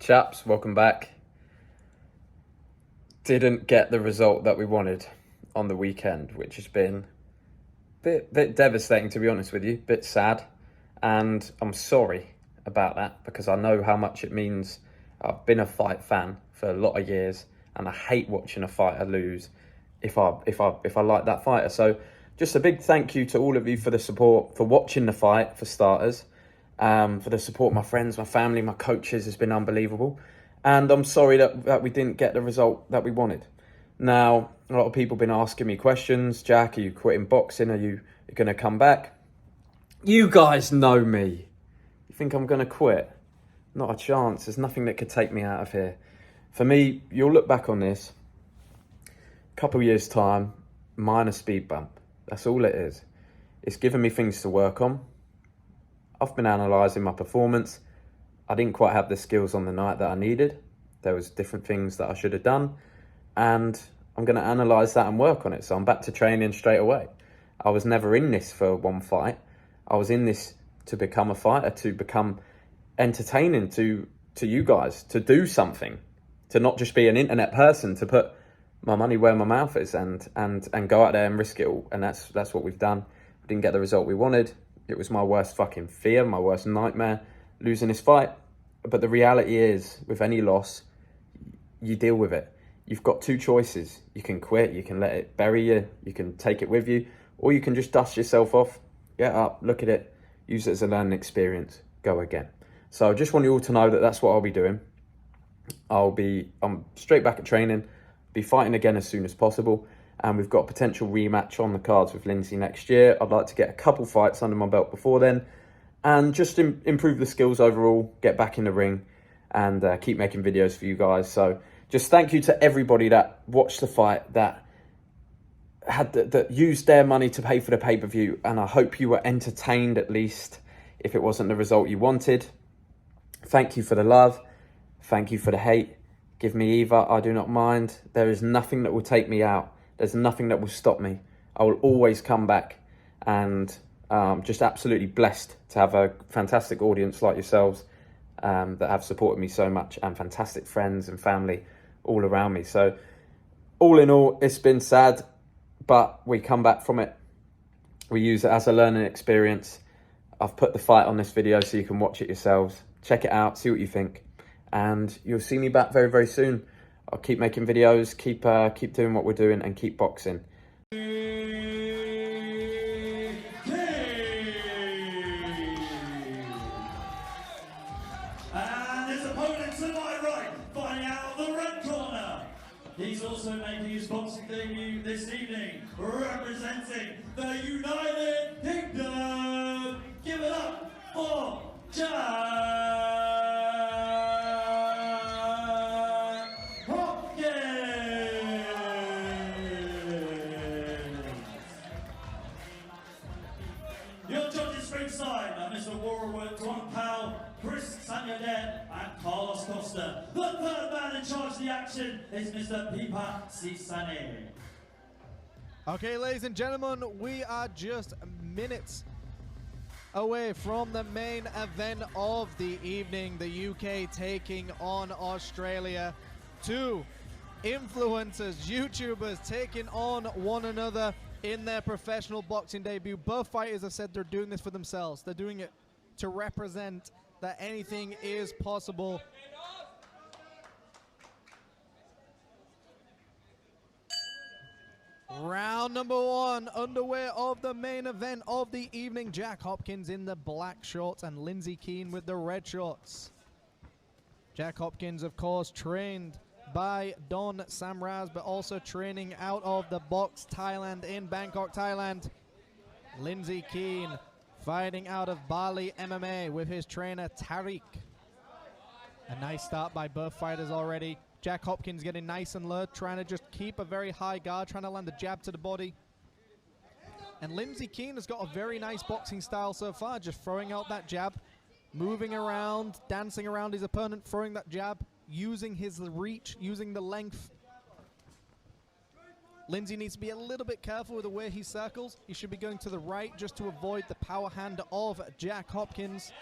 chaps, welcome back. Didn't get the result that we wanted on the weekend, which has been a bit devastating, to be honest with you, a bit sad. And I'm sorry about that because I know how much it means. I've been a fight fan for a lot of years and I hate watching a fighter lose if I like that fighter. So just a big thank you to all of you for the support, for watching the fight, for starters. For the support, my friends, my family, my coaches has been unbelievable. And I'm sorry that we didn't get the result that we wanted. Now, a lot of people have been asking me questions. Jack, are you quitting boxing? Are you going to come back? You guys know me. You think I'm going to quit? Not a chance. There's nothing that could take me out of here. For me, you'll look back on this, a couple of years' time, minor speed bump. That's all it is. It's given me things to work on. I've been analysing my performance. I didn't quite have the skills on the night that I needed. There was different things that I should have done. And I'm going to analyse that and work on it. So I'm back to training straight away. I was never in this for one fight. I was in this to become a fighter, to become entertaining to you guys, to do something, to not just be an internet person, to put my money where my mouth is and go out there and risk it all. And that's what we've done. We didn't get the result we wanted. It was my worst fucking fear, my worst nightmare, losing this fight. But the reality is, with any loss, you deal with it. You've got two choices. You can quit, you can let it bury you, you can take it with you, or you can just dust yourself off, get up, look at it, use it as a learning experience, go again. So I just want you all to know that that's what I'll be doing. I'm straight back at training, be fighting again as soon as possible. And we've got a potential rematch on the cards with Lindsay next year. I'd like to get a couple fights under my belt before then and just improve the skills overall, get back in the ring and keep making videos for you guys. So just thank you to everybody that watched the fight, that that used their money to pay for the pay-per-view. And I hope you were entertained, at least, if it wasn't the result you wanted. Thank you for the love. Thank you for the hate. Give me either. I do not mind. There is nothing that will take me out. There's nothing that will stop me. I will always come back, and just absolutely blessed to have a fantastic audience like yourselves that have supported me so much, and fantastic friends and family all around me. So all in all, it's been sad, but we come back from it. We use it as a learning experience. I've put the fight on this video so you can watch it yourselves. Check it out, see what you think, and you'll see me back very, very soon. I'll keep making videos, keep doing what we're doing, and keep boxing. And his opponent to my right, fighting out of the red corner. He's also making his boxing debut this evening, representing the United Kingdom. Give it up for Jack Hopkins. Your judges ringside are Mr. Warwick Tuampao, Chris Sanyadet, and Carlos Costa. The third man in charge of the action is Mr. Pipa Sisane. Okay, ladies and gentlemen, we are just minutes away from the main event of the evening. The UK taking on Australia. Two influencers, YouTubers taking on one another in their professional boxing debut. Both fighters have said they're doing this for themselves. They're doing it to represent that anything is possible. Round number one underway of the main event of the evening. Jack Hopkins in the black shorts and Lindsay Keane with the red shorts. Jack Hopkins, of course, trained by Don Samraz, but also training out of the Box Thailand in Bangkok, Thailand. Lindsay Keane fighting out of Bali MMA with his trainer Tariq. A nice start by both fighters already. Jack Hopkins getting nice and low, trying to just keep a very high guard, trying to land the jab to the body. And Lindsay Keane has got a very nice boxing style so far, just throwing out that jab, moving around, dancing around his opponent, throwing that jab, using his reach, using the length. Lindsay needs to be a little bit careful with the way he circles. He should be going to the right just to avoid the power hand of Jack Hopkins.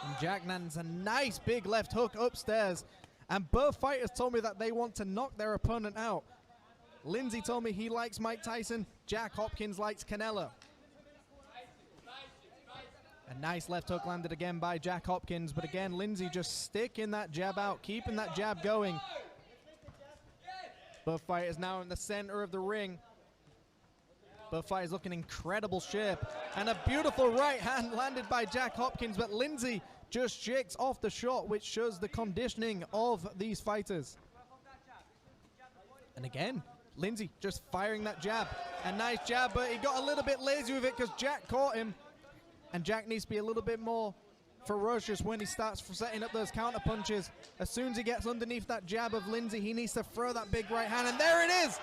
And Jack lands a nice big left hook upstairs. And both fighters told me that they want to knock their opponent out. Lindsay told me he likes Mike Tyson. Jack Hopkins likes Canelo. A nice left hook landed again by Jack Hopkins. But again, Lindsay just sticking that jab out, keeping that jab going. Both fighters now in the center of the ring. Both fighters looking in incredible shape. And a beautiful right hand landed by Jack Hopkins, but Lindsay just shakes off the shot, which shows the conditioning of these fighters. And again, Lindsay just firing that jab. A nice jab, but he got a little bit lazy with it because Jack caught him. And Jack needs to be a little bit more ferocious when he starts setting up those counter punches. As soon as he gets underneath that jab of Lindsay, he needs to throw that big right hand. And there it is!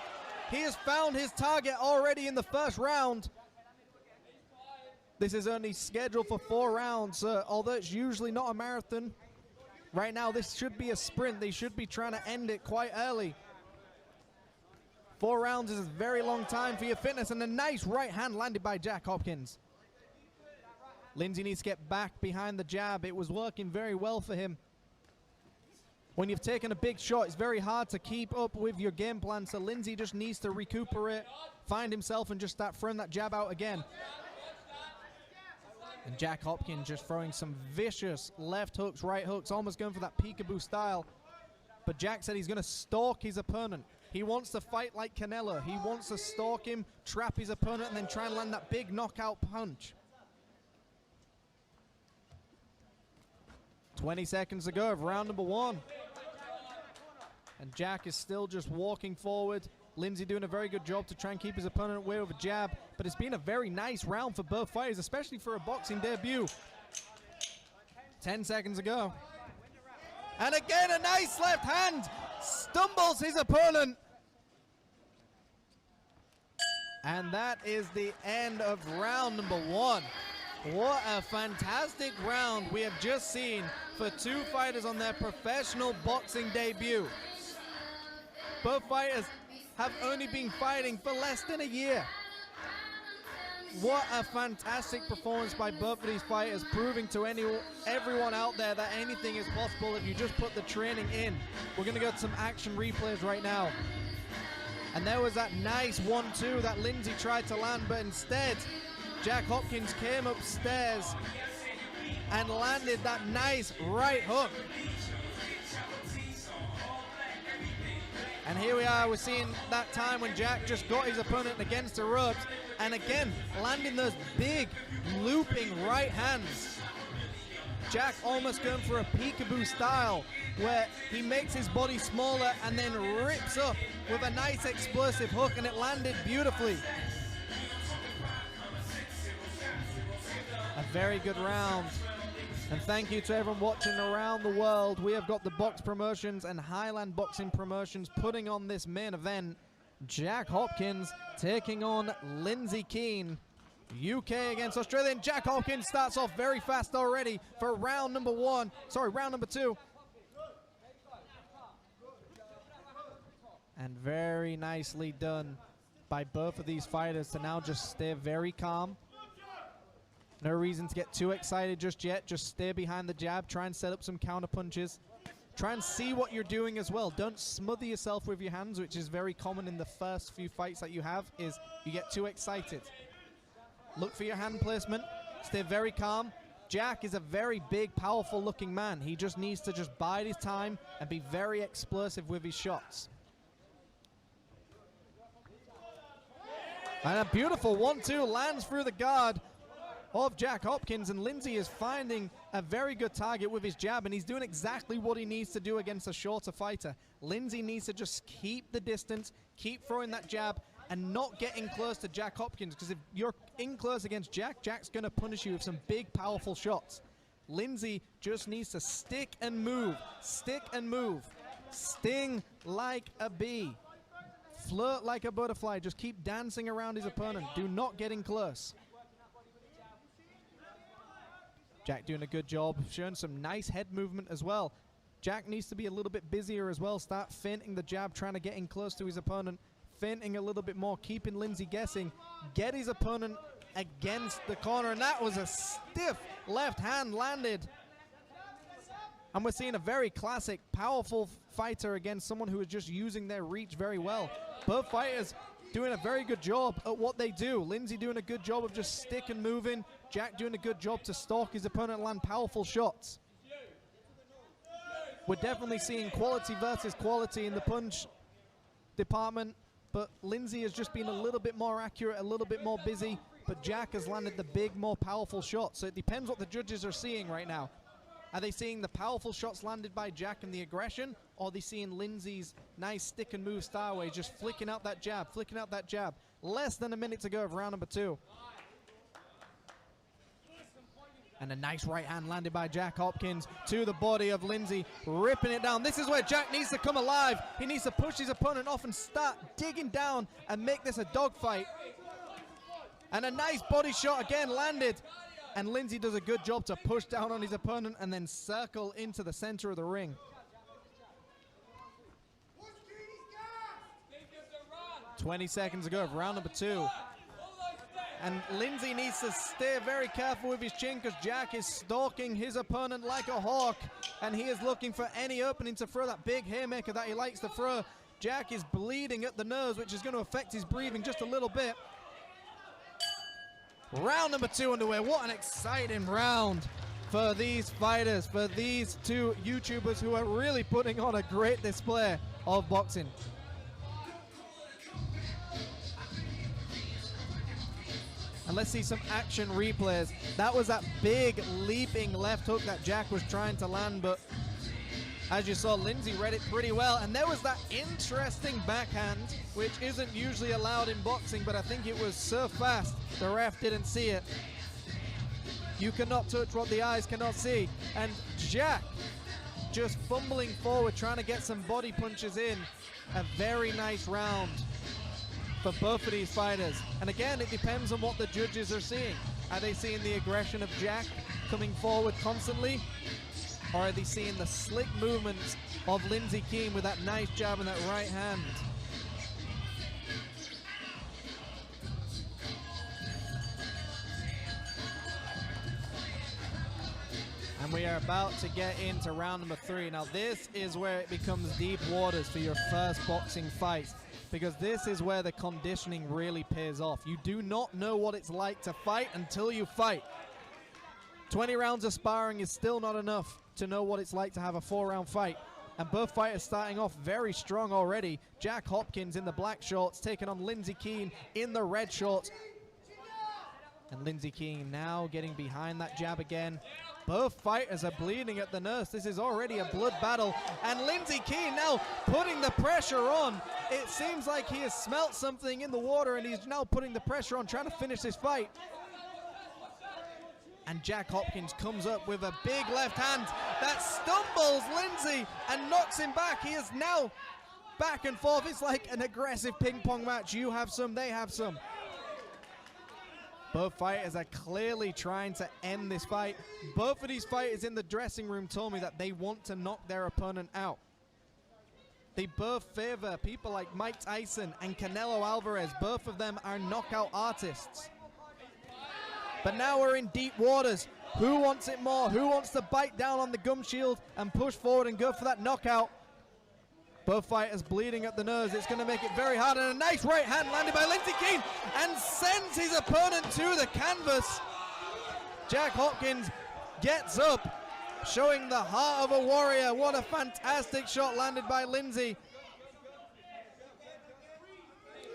He has found his target already in the first round. This is only scheduled for 4 rounds, although it's usually not a marathon. Right now, this should be a sprint. They should be trying to end it quite early. 4 rounds is a very long time for your fitness, and a nice right hand landed by Jack Hopkins. Lindsay needs to get back behind the jab. It was working very well for him. When you've taken a big shot, it's very hard to keep up with your game plan, so Lindsay just needs to recuperate, find himself, and just start throwing that jab out again. And Jack Hopkins just throwing some vicious left hooks, right hooks, almost going for that peekaboo style. But Jack said he's going to stalk his opponent. He wants to fight like Canelo. He wants to stalk him, trap his opponent, and then try and land that big knockout punch. 20 seconds to go of round number 1. And Jack is still just walking forward. Lindsay doing a very good job to try and keep his opponent away with a jab. But it's been a very nice round for both fighters, especially for a boxing debut. 10 seconds to go. And again, a nice left hand. Stumbles his opponent. And that is the end of round number 1. What a fantastic round we have just seen for 2 fighters on their professional boxing debut. Both fighters have only been fighting for less than a year. What a fantastic performance by both of these fighters, proving to everyone out there that anything is possible if you just put the training in. We're going to go to some action replays right now. And there was that nice 1-2 that Lindsay tried to land, but instead Jack Hopkins came upstairs and landed that nice right hook. And here we are, we're seeing that time when Jack just got his opponent against the ropes, and again, landing those big, looping right hands. Jack almost going for a peekaboo style, where he makes his body smaller and then rips up with a nice explosive hook, and it landed beautifully. A very good round. And thank you to everyone watching around the world. We have got the Box Promotions and Highland Boxing Promotions putting on this main event. Jack Hopkins taking on Lindsay Keane. UK against Australia. And Jack Hopkins starts off very fast already for round number 2. And very nicely done by both of these fighters to now just stay very calm. No reason to get too excited just yet. Just stay behind the jab. Try and set up some counter punches. Try and see what you're doing as well. Don't smother yourself with your hands, which is very common in the first few fights that you have, is you get too excited. Look for your hand placement. Stay very calm. Jack is a very big, powerful looking man. He just needs to just bide his time and be very explosive with his shots. And a beautiful 1-2 lands through the guard of Jack Hopkins, and Lindsay is finding a very good target with his jab, and he's doing exactly what he needs to do against a shorter fighter. Lindsay needs to just keep the distance, keep throwing that jab, and not getting close to Jack Hopkins, because if you're in close against Jack, Jack's going to punish you with some big, powerful shots. Lindsay just needs to stick and move, sting like a bee, flirt like a butterfly, just keep dancing around his opponent. Do not get in close. Jack doing a good job, showing some nice head movement as well. Jack needs to be a little bit busier as well. Start feinting the jab, trying to get in close to his opponent. Feinting a little bit more, keeping Lindsay guessing. Get his opponent against the corner, and that was a stiff left hand landed And we're seeing a very classic, powerful fighter against someone who is just using their reach very well. Both fighters doing a very good job at what they do. Lindsay doing a good job of just stick and moving. Jack doing a good job to stalk his opponent and land powerful shots. We're definitely seeing quality versus quality in the punch department, but Lindsay has just been a little bit more accurate, a little bit more busy, but Jack has landed the big, more powerful shots. So it depends what the judges are seeing right now. Are they seeing the powerful shots landed by Jack and the aggression, or are they seeing Lindsay's nice stick and move style where he's just flicking out that jab, flicking out that jab? Less than a minute to go of round number 2. And a nice right hand landed by Jack Hopkins to the body of Lindsay, ripping it down. This is where Jack needs to come alive. He needs to push his opponent off and start digging down and make this a dogfight. And a nice body shot again landed. And Lindsay does a good job to push down on his opponent and then circle into the center of the ring. 20 seconds to go of round number 2. And Lindsay needs to stay very careful with his chin because Jack is stalking his opponent like a hawk. And he is looking for any opening to throw that big haymaker that he likes to throw. Jack is bleeding at the nose, which is going to affect his breathing just a little bit. Round number 2 underway. What an exciting round for these fighters, for these two YouTubers who are really putting on a great display of boxing. And let's see some action replays. That was that big leaping left hook that Jack was trying to land, but as you saw, Lindsay read it pretty well. And there was that interesting backhand, which isn't usually allowed in boxing, but I think it was so fast, the ref didn't see it. You cannot touch what the eyes cannot see. And Jack just fumbling forward, trying to get some body punches in. A very nice round for both of these fighters. And again, it depends on what the judges are seeing. Are they seeing the aggression of Jack coming forward constantly? Or are they seeing the slick movements of Lindsay Keane with that nice jab and that right hand? And we are about to get into round number 3. Now this is where it becomes deep waters for your first boxing fight, because this is where the conditioning really pays off. You do not know what it's like to fight until you fight. 20 rounds of sparring is still not enough to know what it's like to have a 4-round fight. And both fighters starting off very strong already. Jack Hopkins in the black shorts taking on Lindsay Keane in the red shorts. And Lindsay Keane now getting behind that jab again. Both fighters are bleeding at the nose. This is already a blood battle. And Lindsay Keane now putting the pressure on. It seems like he has smelt something in the water and he's now putting the pressure on, trying to finish this fight. And Jack Hopkins comes up with a big left hand that stumbles Lindsay and knocks him back. He is now back and forth. It's like an aggressive ping pong match. You have some, they have some. Both fighters are clearly trying to end this fight. Both of these fighters in the dressing room told me that they want to knock their opponent out. They both favor people like Mike Tyson and Canelo Alvarez. Both of them are knockout artists. But now we're in deep waters. Who wants it more? Who wants to bite down on the gum shield and push forward and go for that knockout? Both fighters bleeding at the nose. It's going to make it very hard. And a nice right hand landed by Lindsay Keane and sends his opponent to the canvas. Jack Hopkins gets up, showing the heart of a warrior. What a fantastic shot landed by Lindsay.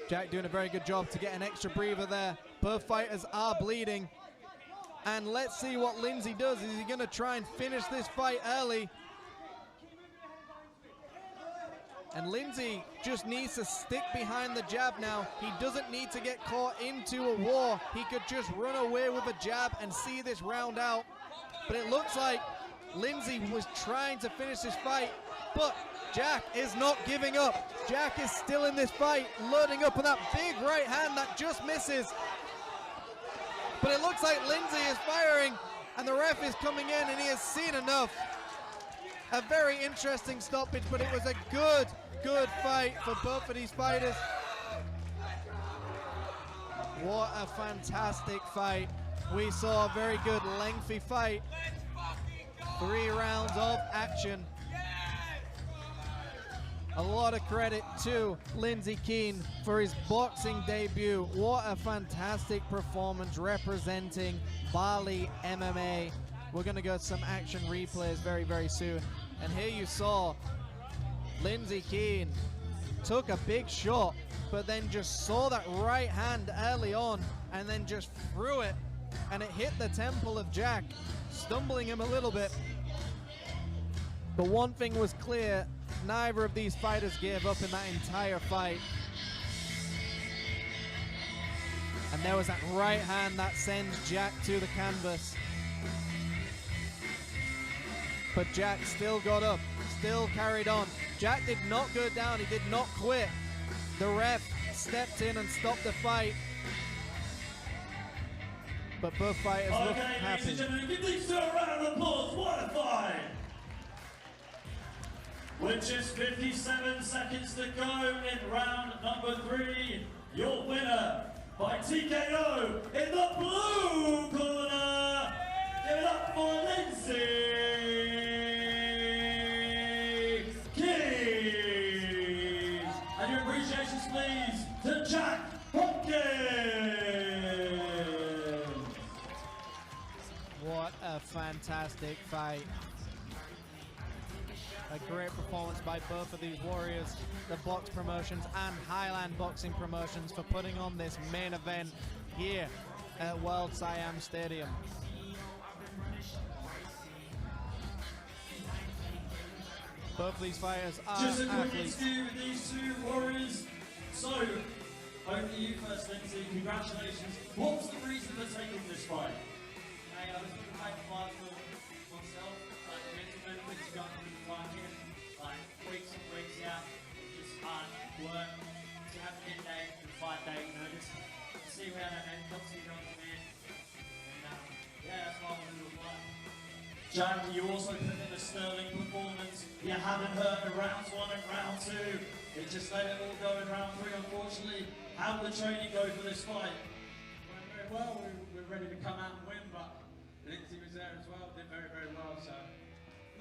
Jack doing a very good job to get an extra breather there. Both fighters are bleeding. And let's see what Lindsay does. Is he going to try and finish this fight early? And Lindsay just needs to stick behind the jab now. He doesn't need to get caught into a war. He could just run away with a jab and see this round out. But it looks like Lindsay was trying to finish this fight, but Jack is not giving up. Jack is still in this fight, loading up on that big right hand that just misses. But it looks like Lindsay is firing, and the ref is coming in, and he has seen enough. A very interesting stoppage, but it was a good fight for both of these fighters. What a fantastic fight. We saw a very good lengthy fight. 3 rounds of action. A lot of credit to Lindsey Keane for his boxing debut. What a fantastic performance representing Bali MMA. We're going to go to some action replays very, very soon. And here you saw Lindsey Keane took a big shot, but then just saw that right hand early on and then just threw it, and it hit the temple of Jack, stumbling him a little bit. But one thing was clear, neither of these fighters gave up in that entire fight. And there was that right hand that sends Jack to the canvas. But Jack still got up, still carried on. Jack did not go down, he did not quit. The ref stepped in and stopped the fight. But both fighters looked Okay, ladies happy. and gentlemen, give these two a round of applause. What a fight! With just 57 seconds to go in round number 3, your winner by TKO in the blue corner. Give it up for Lindsey Keane. And your appreciations, please, to Jack Hopkins. What a fantastic fight. A great performance by both of these warriors, the Box Promotions and Highland Boxing Promotions, for putting on this main event here at World Siam Stadium. Both of these fighters are Just a quick athletes. interview with these two warriors. So, over to you first, Lindsey. Congratulations. What was the reason for taking this fight? Hey, I was looking to take a fight for myself, like the mental benefits of going through the fight here, like weeks and weeks out, just hard work, to have a good day, the fight day, you know, just to see how that man obviously goes, man. And yeah, that's why I wanted to apply. Jack, you also put in a sterling performance. You haven't hurt in rounds 1 and round 2. It just let it all go in round 3, unfortunately. How did the training go for this fight? Went very well, we were ready to come out and win, but Lindsey was there as well, did very, very well, so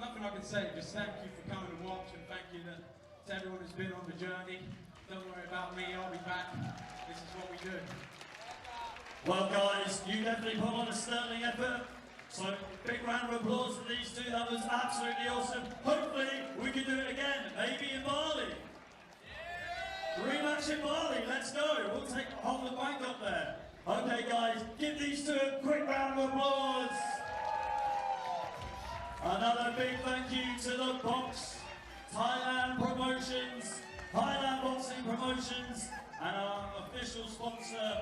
nothing I can say, just thank you for coming to watch, and thank you to everyone who's been on the journey. Don't worry about me, I'll be back. This is what we do. Well, guys, you definitely put on a sterling effort. So, big round of applause for these two. That was absolutely awesome. Hopefully, we can do it again, maybe in Bali. Rematch in Bali, let's go. We'll take hold the bank up there. Okay, guys, give these two a quick round of applause. Another big thank you to the Box Thailand Promotions, Highland Boxing Promotions, and our official sponsor,